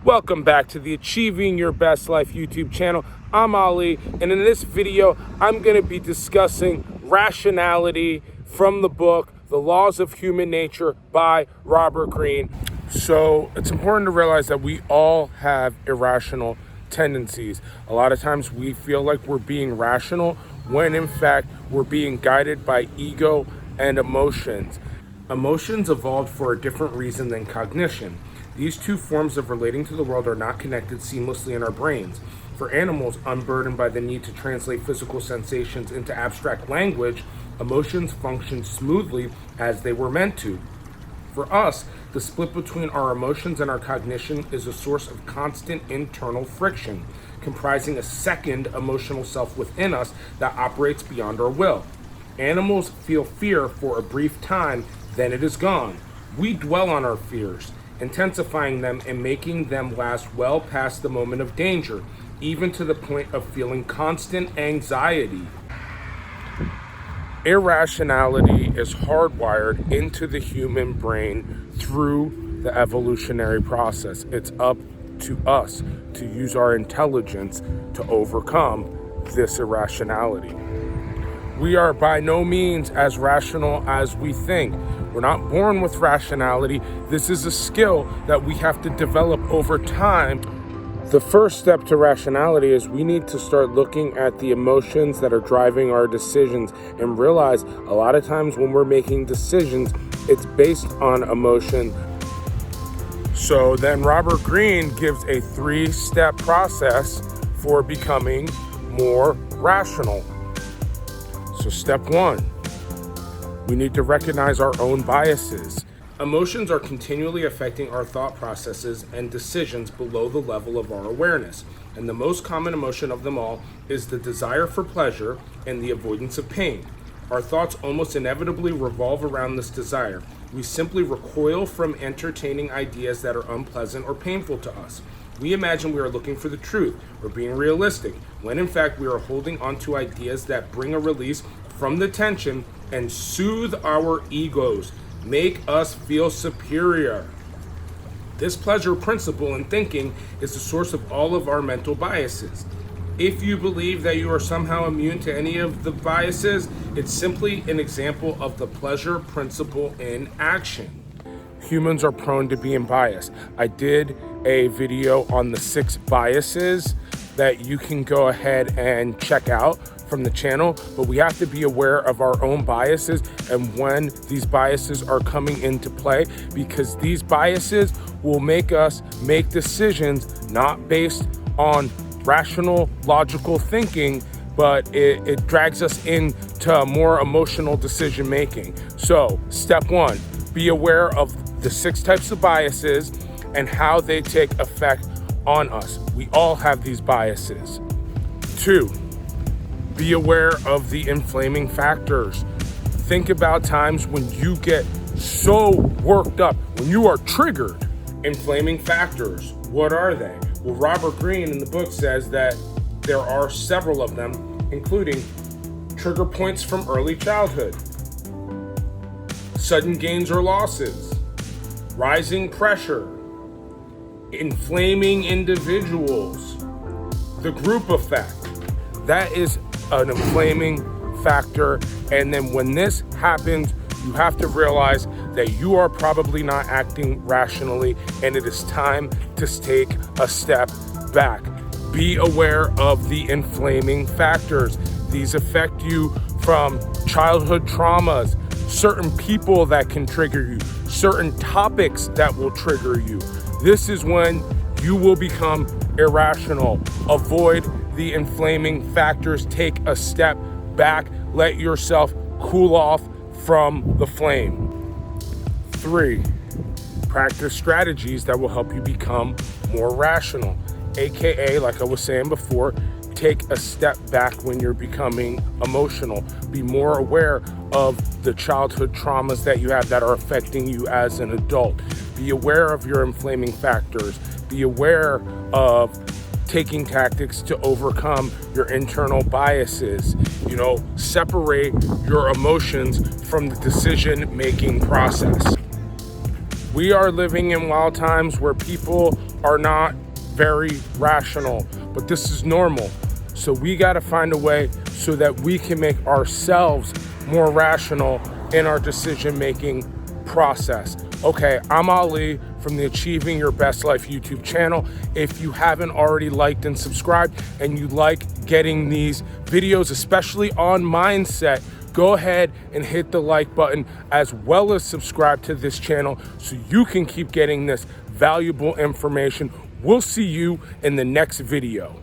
Welcome back to the Achieving Your Best Life YouTube channel. I'm Ali, and in this video, I'm going to be discussing Rationality from the book, The Laws of Human Nature by Robert Greene. So it's important to realize that we all have irrational tendencies. A lot of times we feel like we're being rational when in fact we're being guided by ego and emotions. Emotions evolved for a different reason than cognition. These two forms of relating to the world are not connected seamlessly in our brains. For animals unburdened by the need to translate physical sensations into abstract language, emotions function smoothly as they were meant to. For us, the split between our emotions and our cognition is a source of constant internal friction, comprising a second emotional self within us that operates beyond our will. Animals feel fear for a brief time, then it is gone. We dwell on our fears, intensifying them and making them last well past the moment of danger, even to the point of feeling constant anxiety. Irrationality is hardwired into the human brain through the evolutionary process. It's up to us to use our intelligence to overcome this irrationality. We are by no means as rational as we think. We're not born with rationality. This is a skill that we have to develop over time. The first step to rationality is we need to start looking at the emotions that are driving our decisions and realize a lot of times when we're making decisions, it's based on emotion. So then Robert Greene gives a 3-step process for becoming more rational. So step 1, we need to recognize our own biases. Emotions are continually affecting our thought processes and decisions below the level of our awareness. And the most common emotion of them all is the desire for pleasure and the avoidance of pain. Our thoughts almost inevitably revolve around this desire. We simply recoil from entertaining ideas that are unpleasant or painful to us. We imagine we are looking for the truth or being realistic, when in fact we are holding on to ideas that bring a release from the tension and soothe our egos, make us feel superior. This pleasure principle in thinking is the source of all of our mental biases. If you believe that you are somehow immune to any of the biases, it's simply an example of the pleasure principle in action. Humans are prone to being biased. I did a video on the 6 biases that you can go ahead and check out from the channel, but we have to be aware of our own biases and when these biases are coming into play, because these biases will make us make decisions not based on rational, logical thinking, but it drags us into more emotional decision making. So step 1, be aware of the 6 types of biases and how they take effect on us. We all have these biases. 2, be aware of the inflaming factors. Think about times when you get so worked up, when you are triggered. Inflaming factors, what are they? Well, Robert Greene in the book says that there are several of them, including trigger points from early childhood, sudden gains or losses, rising pressure, inflaming individuals, the group effect. That is an inflaming factor. And then when this happens, you have to realize that you are probably not acting rationally and it is time to take a step back. Be aware of the inflaming factors. These affect you from childhood traumas, certain people that can trigger you, certain topics that will trigger you. This is when you will become irrational. Avoid the inflaming factors. Take a step back. Let yourself cool off from the flame. 3, practice strategies that will help you become more rational. AKA, like I was saying before, take a step back when you're becoming emotional. Be more aware of the childhood traumas that you have that are affecting you as an adult. Be aware of your inflaming factors. Be aware of taking tactics to overcome your internal biases. Separate your emotions from the decision-making process. We are living in wild times where people are not very rational, but this is normal. So we got to find a way so that we can make ourselves more rational in our decision-making process. Okay, I'm Ali from the Achieving Your Best Life YouTube channel. If you haven't already liked and subscribed and you like getting these videos, especially on mindset, go ahead and hit the like button as well as subscribe to this channel so you can keep getting this valuable information. We'll see you in the next video.